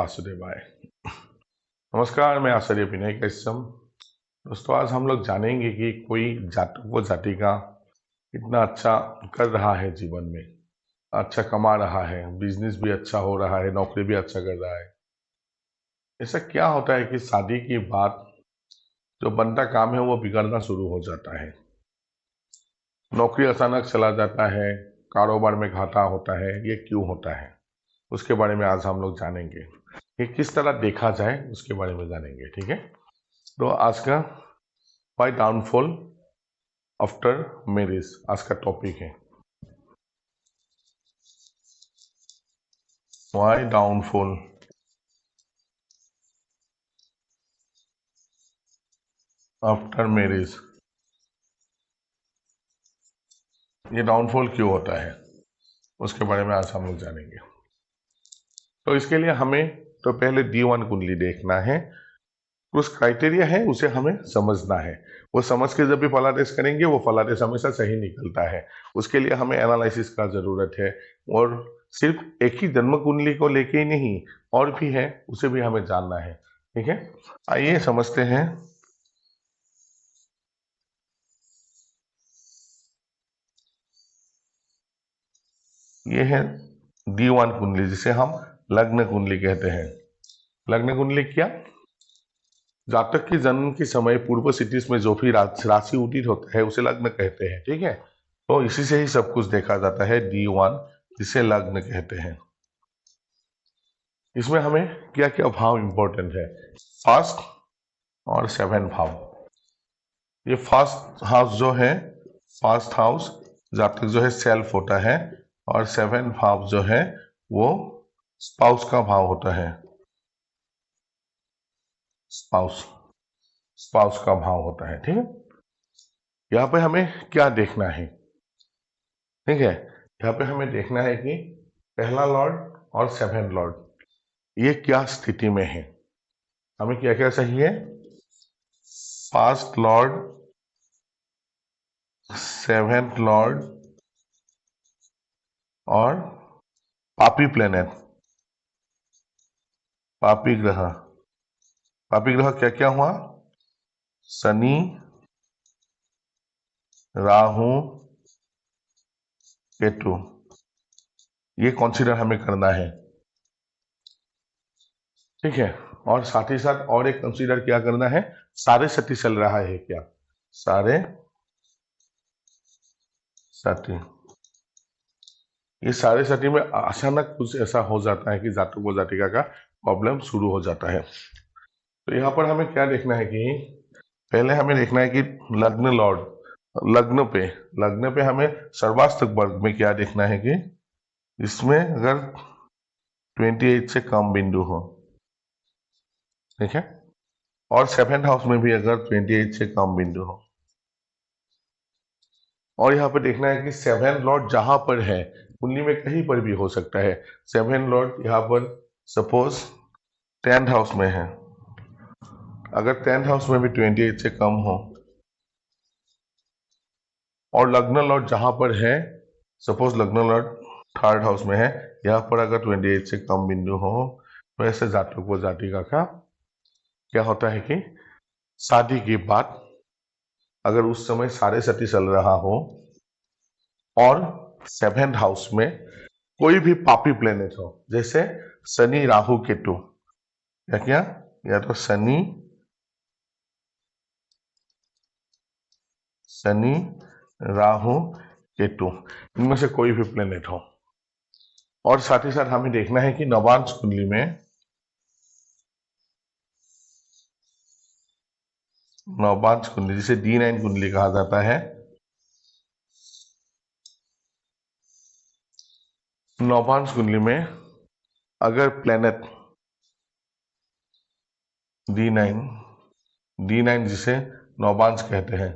वासुदेवाय। नमस्कार, मैं आचार्य विनय कश्यप। दोस्तों, आज हम लोग जानेंगे कि कोई जातक व जातिका इतना अच्छा कर रहा है, जीवन में अच्छा कमा रहा है, बिजनेस भी अच्छा हो रहा है, नौकरी भी अच्छा कर रहा है। ऐसा क्या होता है कि शादी के बाद जो बनता काम है वो बिगड़ना शुरू हो जाता है। नौकरी अचानक चला जाता है, कारोबार में घाटा होता है। ये क्यों होता है, उसके बारे में आज हम लोग जानेंगे। ये किस तरह देखा जाए उसके बारे में जानेंगे, ठीक है। तो आज का वाई डाउनफॉल आफ्टर मैरिज आज का टॉपिक है। वाई डाउनफॉल आफ्टर मैरिज, ये डाउनफॉल क्यों होता है उसके बारे में आज हम लोग जानेंगे। तो इसके लिए हमें तो पहले D1 कुंडली देखना है। कुछ क्राइटेरिया है, उसे हमें समझना है। वो समझ के जब भी फलादेश करेंगे वो फलादेश हमेशा सही निकलता है। उसके लिए हमें एनालिसिस का जरूरत है, और सिर्फ एक ही जन्म कुंडली को लेके ही नहीं, और भी है, उसे भी हमें जानना है, ठीक है। आइए समझते हैं। ये है D1 कुंडली, जिसे हम लग्न कुंडली कहते हैं। लग्न कुंडली क्या? जातक के जन्म के समय पूर्व सिटीज में जो भी राशि उदित होता है उसे लग्न कहते हैं, ठीक है। तो इसी से ही सब कुछ देखा जाता है, D1 जिसे लग्न कहते हैं। इसमें हमें क्या क्या भाव इंपॉर्टेंट है? फर्स्ट और 7 भाव। ये फर्स्ट हाउस जो है, फर्स्ट हाउस जातक जो है सेल्फ होता है, और 7 भाव जो है वो स्पाउस का भाव होता है। स्पाउस स्पाउस का भाव होता है, ठीक है। यहाँ पे हमें क्या देखना है, ठीक है। यहाँ पे हमें देखना है कि पहला लॉर्ड और 7 लॉर्ड ये क्या स्थिति में है। हमें क्या क्या चाहिए? फर्स्ट लॉर्ड, 7th लॉर्ड और पापी प्लेनेट, पापी ग्रह। पापी ग्रह क्या क्या हुआ? शनि, राहु, केतु। ये कंसीडर हमें करना है, ठीक है। और साथ ही साथ और एक कंसीडर क्या करना है? सारे सती चल रहा है क्या? सारे सती। ये सारे सती में अचानक कुछ ऐसा हो जाता है कि जातक व जातिका का प्रॉब्लम शुरू हो जाता है। तो यहाँ पर हमें क्या देखना है कि पहले हमें देखना है कि लग्न लॉर्ड, लग्न पे हमें सर्वाष्टक वर्ग में क्या देखना है कि इसमें अगर 28 से कम बिंदु हो, ठीक है, और 7th हाउस में भी अगर 28 से कम बिंदु हो। और यहाँ पर देखना है कि 7 लॉर्ड जहां पर है, कुंडली में कहीं पर भी हो सकता है। 7 लॉर्ड यहाँ पर सपोज 10th हाउस में है, अगर 10th हाउस में भी 28 से कम हो, और लग्न लॉर्ड जहां पर है, सपोज लग्न लॉर्ड 3rd हाउस में है, यहाँ पर अगर 28 से कम बिंदु हो, तो ऐसे जातक व जातिका का क्या होता है कि शादी के बाद अगर उस समय सारे सती चल रहा हो, और 7th हाउस में कोई भी पापी प्लेनेट हो, जैसे शनि, राहु, केतु, या क्या, या तो शनि, राहु, केतु, इनमें से कोई भी प्लेनेट हो। और साथ ही साथ हमें देखना है कि नवांश कुंडली में, नवांश कुंडली जिसे D9 कुंडली कहा जाता है, नवांश कुंडली में अगर प्लेनेट D9 जिसे नवांश कहते हैं,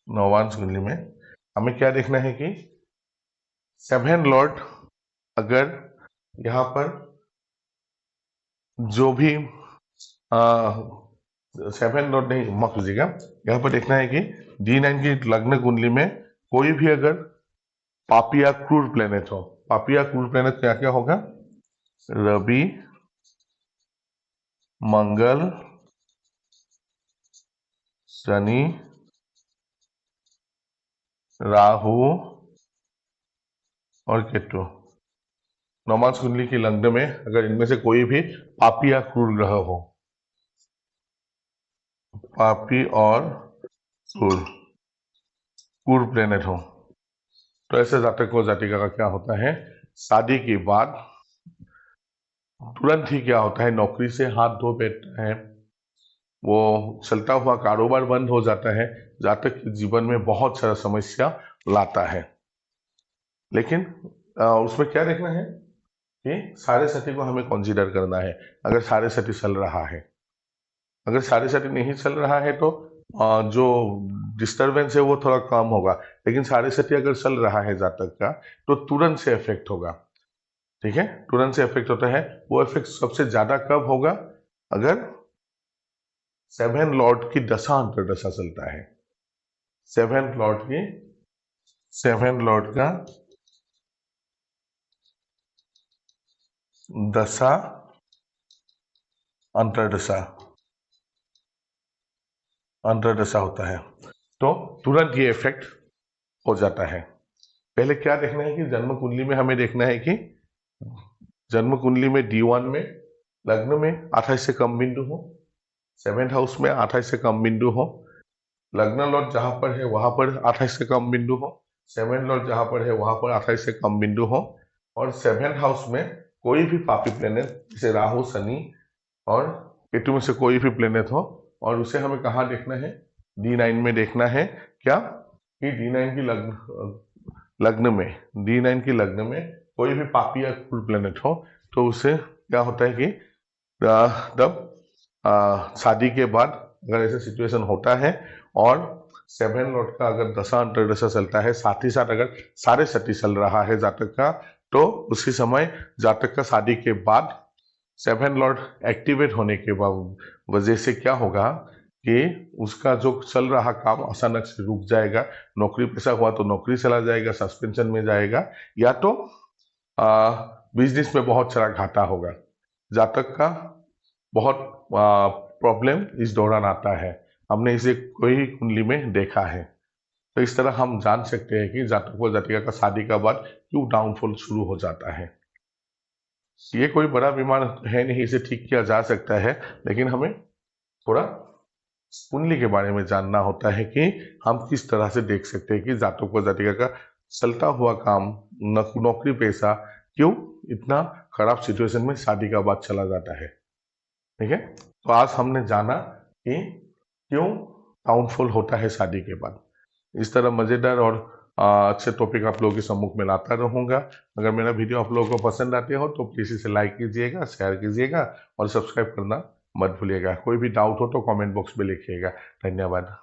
नवांश कुंडली में हमें क्या देखना है कि 7 लॉर्ड अगर यहाँ पर जो भी 7 लॉर्ड नहीं, माफ कीजिएगा, यहाँ पर देखना है कि D9 की लग्न कुंडली में कोई भी अगर पापी या क्रूर प्लेनेट हो। पापी या क्रूर प्लेनेट क्या क्या होगा? रवि, मंगल, शनि, राहु और केतु। नवमांश कुंडली की लग्न में अगर इनमें से कोई भी पापी या क्रूर ग्रह हो, पापी और क्रूर प्लेनेट हो, तो ऐसे जातक को जातिका का क्या होता है, शादी के बाद तुरंत ही क्या होता है, नौकरी से हाथ धो बैठता है, वो चलता हुआ कारोबार बंद हो जाता है, जातक के जीवन में बहुत सारा समस्या लाता है। लेकिन उसमें क्या देखना है कि साढ़े सती को हमें कंसीडर करना है। अगर साढ़े सती चल रहा है, अगर साढ़े सती नहीं चल रहा है तो जो डिस्टरबेंस है वो थोड़ा कम होगा। लेकिन साढ़े सती अगर चल रहा है जातक का तो तुरंत से इफेक्ट होगा। ठीक है, तुरंत से इफेक्ट होता है। वो इफेक्ट सबसे ज्यादा कब होगा, अगर 7 लॉर्ड की दशा अंतरदशा चलता है। 7 लॉर्ड का दशा अंतरदशा होता है तो तुरंत ये इफेक्ट हो जाता है। पहले क्या देखना है कि जन्म कुंडली में हमें देखना है कि जन्म कुंडली में D1 में लग्न में 28 से कम बिंदु हो, 7th हाउस में 28 से कम बिंदु हो, लग्न लॉर्ड जहां पर है वहां पर 28 से कम बिंदु हो, 7th लॉर्ड जहां पर है वहां पर 28 से कम बिंदु हो, और 7th हाउस में कोई भी पापी प्लेनेट जैसे राहु, शनि और केतु में से कोई भी प्लेनेट हो, और उसे हमें कहाँ देखना है, D9 में देखना है। क्या कि D9 की लग्न में कोई भी पापी या क्रूर प्लेनेट हो तो उसे क्या होता है कि तब शादी के बाद अगर ऐसा सिचुएशन होता है और 7 लॉर्ड का अगर दशा अंतरदशा चलता है, साथ ही साथ अगर साढ़े सती चल रहा है जातक का, तो उसी समय जातक का शादी के बाद 7 लॉर्ड एक्टिवेट होने के वजह से क्या होगा कि उसका जो चल रहा काम अचानक से रुक जाएगा। नौकरी पेशा हुआ तो नौकरी चला जाएगा, सस्पेंशन में जाएगा, या तो बिजनेस में बहुत सारा घाटा होगा। जातक का बहुत प्रॉब्लम इस दौरान आता है। हमने इसे कोई कुंडली में देखा है। तो इस तरह हम जान सकते हैं कि जातक व जातिका का शादी का बाद क्यों डाउनफॉल शुरू हो जाता है। ये कोई बड़ा बीमार है नहीं, इसे ठीक किया जा सकता है, लेकिन हमें थोड़ा कुंडली के बारे में जानना होता है कि हम किस तरह से देख सकते हैं कि जातक व जातिका का चलता हुआ काम, नौकरी पेशा क्यों इतना खराब सिचुएशन में शादी का बाद चला जाता है। ठीक है, तो आज हमने जाना कि क्यों डाउनफॉल होता है शादी के बाद। इस तरह मजेदार और अच्छे टॉपिक आप लोगों के सम्मुख में लाता रहूंगा। अगर मेरा वीडियो आप लोगों को पसंद आते हो तो प्लीज इसे लाइक कीजिएगा, शेयर कीजिएगा और सब्सक्राइब करना मत भूलिएगा। कोई भी डाउट हो तो कमेंट बॉक्स में लिखिएगा। धन्यवाद।